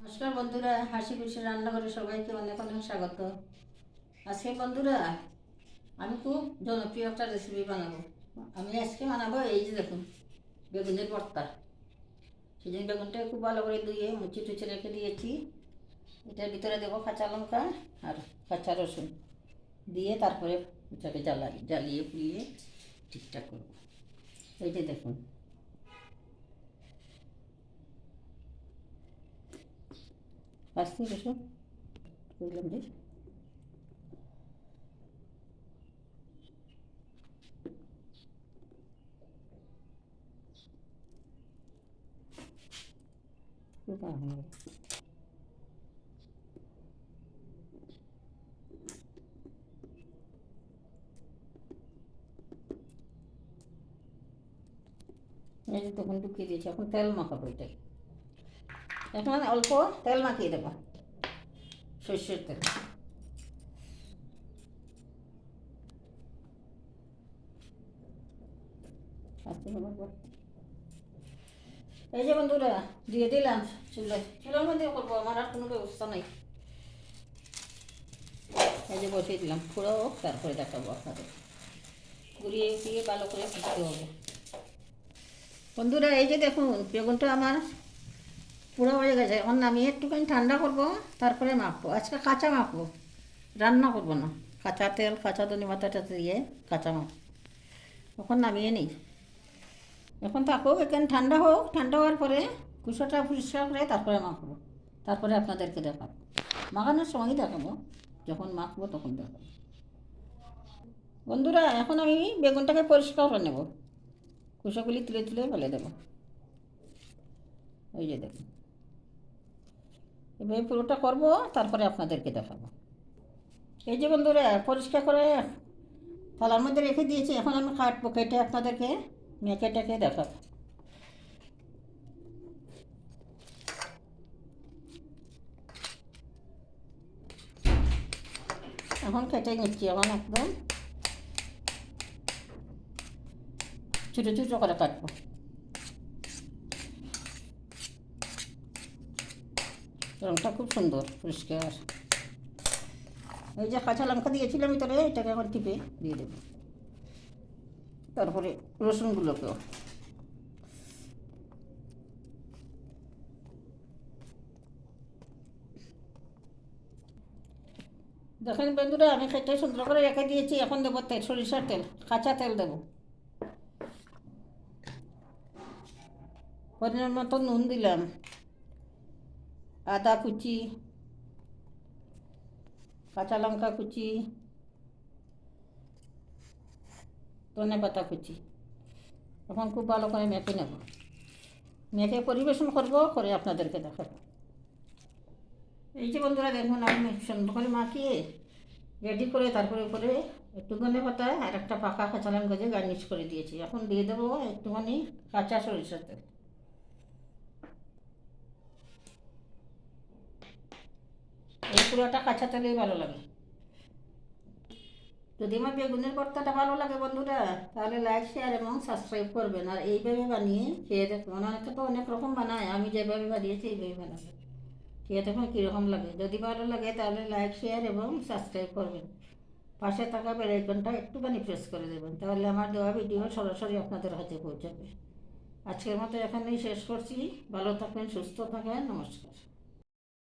নমস্কার বন্ধুরা, হাসি খুশি রান্নাঘরে সবাইকে অনেক অনেক স্বাগত। আজকে বন্ধুরা আমি খুব জনপ্রিয় একটা রেসিপি বানাবো। আমি আজকে বানাবো এই যে দেখুন, বেগুনের ভর্তা। সেদিন বেগুনটা খুব ভালো করে ধুয়ে মুচি টুচি রেখে দিয়েছি। এটার ভিতরে দেবো কাঁচা লঙ্কা আর কাঁচা রসুন দিয়ে তারপরে এটাকে জ্বালিয়ে পুড়িয়ে ঠিকঠাক করবো। এই যে দেখুন, আস্তে রসুন বুঝলাম যে খুব ভালো। এই যে তখন ঢুকিয়ে দিয়েছি, এখন তেল মাখাবো এটাকে। এখন অল্প তেল মাখিয়ে দেবো, সর্ষের তেল। এই যে বন্ধুরা দিয়ে দিলাম চুলার মধ্যে করবো, আমার আর কোনো ব্যবস্থা নেই। এই যে বসিয়ে দিলাম, পুরো তারপরে দেখাবো আপনাদের। ঘুরিয়ে উঠিয়ে ভালো করে ফুটতে হবে বন্ধুরা। এই যে দেখুন, বেগুনটা আমার পুরো হয়ে গেছে। এখন নামিয়ে একটুখানি ঠান্ডা করবো, তারপরে মাখবো। আজকে কাঁচা মাখবো, রান্না করবো না। কাঁচা তেল, কাঁচা ধনে পাতাটা দিয়ে কাঁচা মাখবো। এখন নামিয়ে নিই, এখন থাকুক, এখানে ঠান্ডা হোক। ঠান্ডা হওয়ার পরে কুসোটা পরিষ্কার করে তারপরে মাখবো, তারপরে আপনাদেরকে দেখাবো। মাখানোর সময় দেখাবো, যখন মাখবো তখন দেখাবো বন্ধুরা। এখন আমি বেগুনটাকে পরিষ্কার করে নেব, কুসোগুলি তুলে তুলে ফেলে দেবো। ওই যে দেখুন, এভাবে পুরোটা করবো, তারপরে আপনাদেরকে দেখাবো। এই যে বন্ধুরা পরিষ্কার করে থালার মধ্যে রেখে দিয়েছি। এখন আমি কাটবো, কেটে আপনাদেরকে মেখেটাকে দেখাবো। এখন কেটে নিচ্ছি, এখন একদম ছোটো ছোটো করে কাটবো। রঙটা খুব সুন্দর পরিষ্কার। এই যে কাঁচা লঙ্কা দিয়েছিলাম ভিতরে, এটাকে এখন টিপে দিয়ে দেবো। তারপরে রসুনগুলোকেও দেখেন বন্ধুরা, আমি কেটে সুন্দর করে রেখে দিয়েছি। এখন দেবো তেল, সরিষার তেল, কাঁচা তেল দেবো। পরিমাণ মতো নুন দিলাম, আদা কুচি, কাঁচা লঙ্কা কুচি, ধনে পাতা কুচি। এখন খুব ভালো করে মেখে নেব, মেখে পরিবেশন করবো, করে আপনাদেরকে দেখাবো। এই যে বন্ধুরা দেখুন, আমি সুন্দর করে মাখিয়ে রেডি করে তারপরে উপরে একটু ধনে পাতা আর একটা পাকা কাঁচা লঙ্কা দিয়ে গার্নিশ করে দিয়েছি। এখন দিয়ে দেবো একটুখানি কাঁচা সরিষার তেল। এই পুরোটা কাঁচা তেলেই ভালো লাগে। যদি আমার বেগুনের ভর্তাটা ভালো লাগে বন্ধুরা, তাহলে লাইক শেয়ার এবং সাবস্ক্রাইব করবেন। আর এইভাবে বানিয়ে খেয়ে দেখবেন। অনেকে তো অনেক রকম বানায়, আমি যেভাবে বানিয়েছি এইভাবে বানাবো, খেয়ে দেখুন কীরকম লাগে। যদি ভালো লাগে তাহলে লাইক শেয়ার এবং সাবস্ক্রাইব করবেন। পাশে থাকা বেল আইকনটা একটুখানি প্রেস করে দেবেন, তাহলে আমার দেওয়া ভিডিও সরাসরি আপনাদের হাতে পৌঁছাবে। আজকের মতো এখানেই শেষ করছি। ভালো থাকবেন, সুস্থ থাকবেন, নমস্কার।